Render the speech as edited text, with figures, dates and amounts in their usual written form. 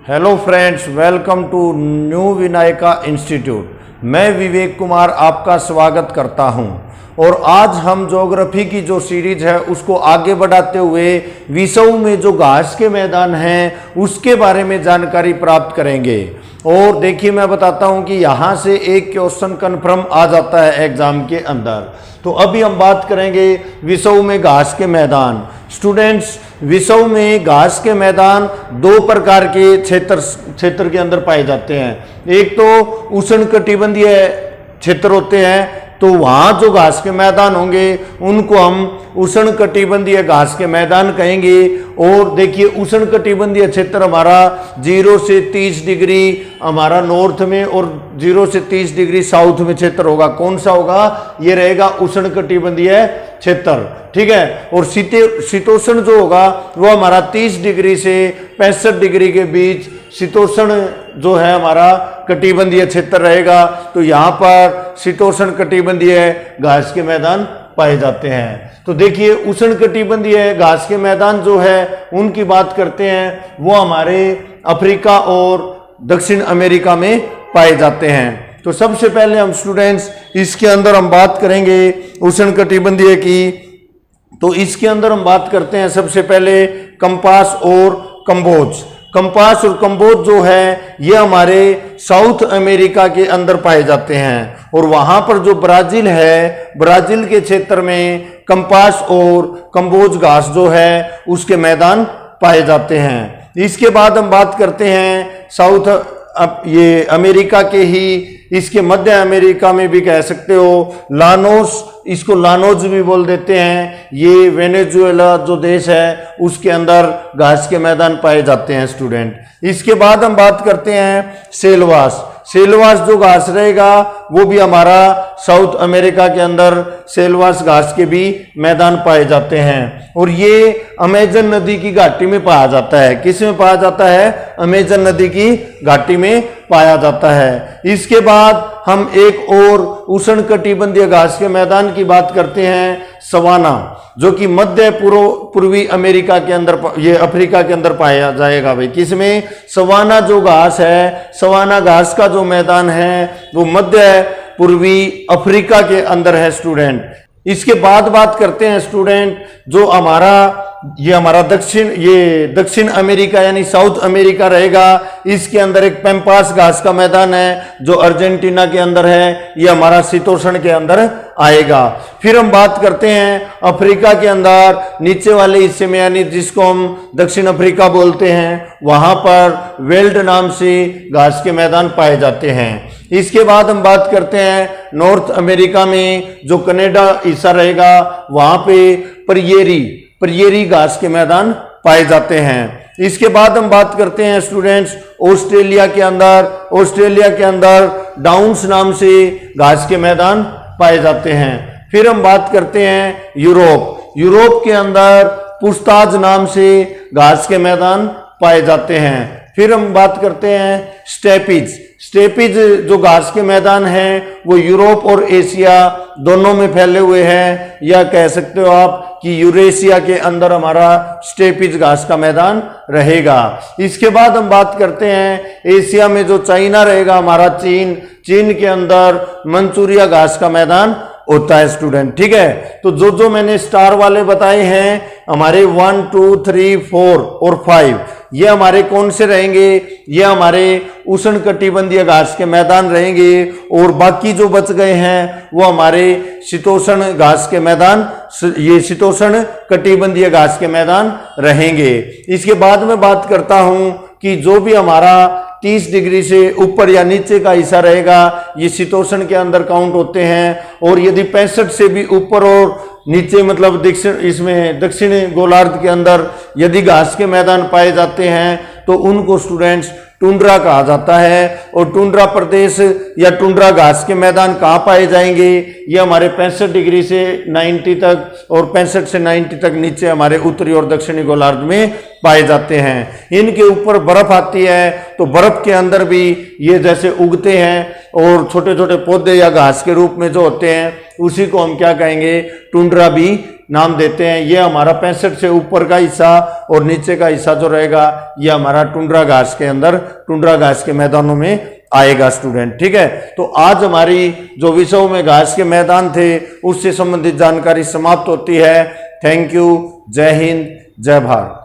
Hello friends, welcome to new Vinayaka institute. मैं विवेक कुमार आपका स्वागत करता हूं और आज हम ज्योग्राफी की जो सीरीज है उसको आगे बढ़ाते हुए विषयों में जो घास के मैदान हैं उसके बारे में जानकारी प्राप्त करेंगे। और देखिए, मैं बताता हूं कि यहाँ से एक क्वेश्चन कन्फर्म आ जाता है एग्जाम के अंदर। तो अभी हम बात करेंगे विषयों में घास के मैदान। स्टूडेंट्स, विषयों में घास के मैदान दो प्रकार के क्षेत्र के अंदर पाए जाते हैं। एक तो उष्णकटिबंधीय क्षेत्र होते हैं, तो वहाँ जो घास के मैदान होंगे उनको हम उष्णकटिबंधीय घास के मैदान कहेंगे। और देखिए, उष्णकटिबंधीय क्षेत्र हमारा 0 से 30 डिग्री हमारा नॉर्थ में और 0 से 30 डिग्री साउथ में क्षेत्र होगा। कौन सा होगा? ये रहेगा उष्णकटिबंधीय क्षेत्र, ठीक है। और शीतोष्ण जो होगा वो हमारा 30 डिग्री से 65 डिग्री के बीच शीतोष्ण जो है हमारा कटिबंधीय क्षेत्र रहेगा। तो यहाँ पर शीतोष्ण कटिबंधीय घास के मैदान पाए जाते हैं। तो देखिए, उष्णकटिबंधीय घास के मैदान जो है उनकी बात करते हैं, वो हमारे अफ्रीका और दक्षिण अमेरिका में पाए जाते हैं। तो सबसे पहले हम स्टूडेंट्स इसके अंदर हम बात करेंगे उष्णकटिबंधीय की। तो इसके अंदर हम बात करते हैं सबसे पहले कंपास और कंबोज। कंपास और कंबोज जो है ये हमारे साउथ अमेरिका के अंदर पाए जाते हैं। और वहाँ पर जो ब्राजील है, ब्राजील के क्षेत्र में कंपास और कंबोज घास जो है उसके मैदान पाए जाते हैं। इसके बाद हम बात करते हैं साउथ, अब ये अमेरिका के ही इसके मध्य अमेरिका में भी कह सकते हो, लानोस, इसको लानोज भी बोल देते हैं। ये वेनेजुएला जो देश है उसके अंदर घास के मैदान पाए जाते हैं स्टूडेंट। इसके बाद हम बात करते हैं सेलवास। सेलवास जो घास रहेगा वो भी हमारा साउथ अमेरिका के अंदर सेलवास घास के भी मैदान पाए जाते हैं। और ये अमेजन नदी की घाटी में पाया जाता है। किस में पाया जाता है? अमेजन नदी की घाटी में पाया जाता है। इसके बाद हम एक और उष्णकटिबंधीय घास के मैदान की बात करते हैं, सवाना, जो कि मध्य पूर्वी अमेरिका के अंदर, ये अफ्रीका के अंदर पाया जाएगा। भाई किसमें? सवाना जो घास है, सवाना घास का जो मैदान है वो मध्य पूर्वी अफ्रीका के अंदर है स्टूडेंट। इसके बाद बात करते हैं स्टूडेंट जो हमारा दक्षिण अमेरिका यानी साउथ अमेरिका रहेगा। इसके अंदर एक पैम्पास घास का मैदान है जो अर्जेंटीना के अंदर है, ये हमारा शीतोष्ण के अंदर आएगा। फिर हम बात करते हैं अफ्रीका के अंदर नीचे वाले हिस्से में, यानी जिसको हम दक्षिण अफ्रीका बोलते हैं, वहां पर वेल्ड नाम से घास के मैदान पाए जाते हैं। इसके बाद हम बात करते हैं नॉर्थ अमेरिका में, जो कनाडा हिस्सा रहेगा, वहां पे परियेरी घास के मैदान पाए जाते हैं। इसके बाद हम बात करते हैं स्टूडेंट्स ऑस्ट्रेलिया के अंदर डाउन्स नाम से घास के मैदान पाए जाते हैं। फिर हम बात करते हैं यूरोप के अंदर पुस्ताज नाम से घास के मैदान पाए जाते हैं। फिर हम बात करते हैं स्टेपिज जो घास के मैदान हैं वो यूरोप और एशिया दोनों में फैले हुए हैं, या कह सकते हो आप कि यूरेशिया के अंदर हमारा स्टेपिज घास का मैदान रहेगा। इसके बाद हम बात करते हैं एशिया में जो चाइना रहेगा हमारा, चीन के अंदर मंचूरिया घास का मैदान होता है स्टूडेंट, ठीक है। तो जो मैंने स्टार वाले बताए हैं हमारे 1, 2, 3, 4 और 5, ये हमारे कौन से रहेंगे? ये हमारे उष्णकटिबंधीय घास के मैदान रहेंगे। और बाकी जो बच गए हैं वो हमारे शीतोष्ण घास के मैदान, ये शीतोष्ण कटिबंधीय घास के मैदान रहेंगे। इसके बाद में बात करता हूं कि जो भी हमारा 30 डिग्री से ऊपर या नीचे का हिस्सा रहेगा ये शीतोष्ण के अंदर काउंट होते हैं। और यदि 65 से भी ऊपर और नीचे, मतलब दक्षिण गोलार्ध के अंदर यदि घास के मैदान पाए जाते हैं तो उनको स्टूडेंट्स टुंड्रा कहा जाता है। और टुंड्रा प्रदेश या टुंड्रा घास के मैदान कहाँ पाए जाएंगे? ये हमारे 65 डिग्री से 90 तक और 65 से 90 तक नीचे हमारे उत्तरी और दक्षिणी गोलार्ध में पाए जाते हैं। इनके ऊपर बर्फ आती है, तो बर्फ के अंदर भी ये जैसे उगते हैं और छोटे छोटे पौधे या घास के रूप में जो होते हैं उसी को हम क्या कहेंगे? टुंड्रा भी नाम देते हैं। ये हमारा 65 से ऊपर का हिस्सा और नीचे का हिस्सा जो रहेगा ये हमारा टुंड्रा घास के अंदर, टुंड्रा घास के मैदानों में आएगा स्टूडेंट। ठीक है, तो आज हमारी जो विषयों में घास के मैदान थे उससे संबंधित जानकारी समाप्त होती है। थैंक यू, जय हिंद, जय भारत।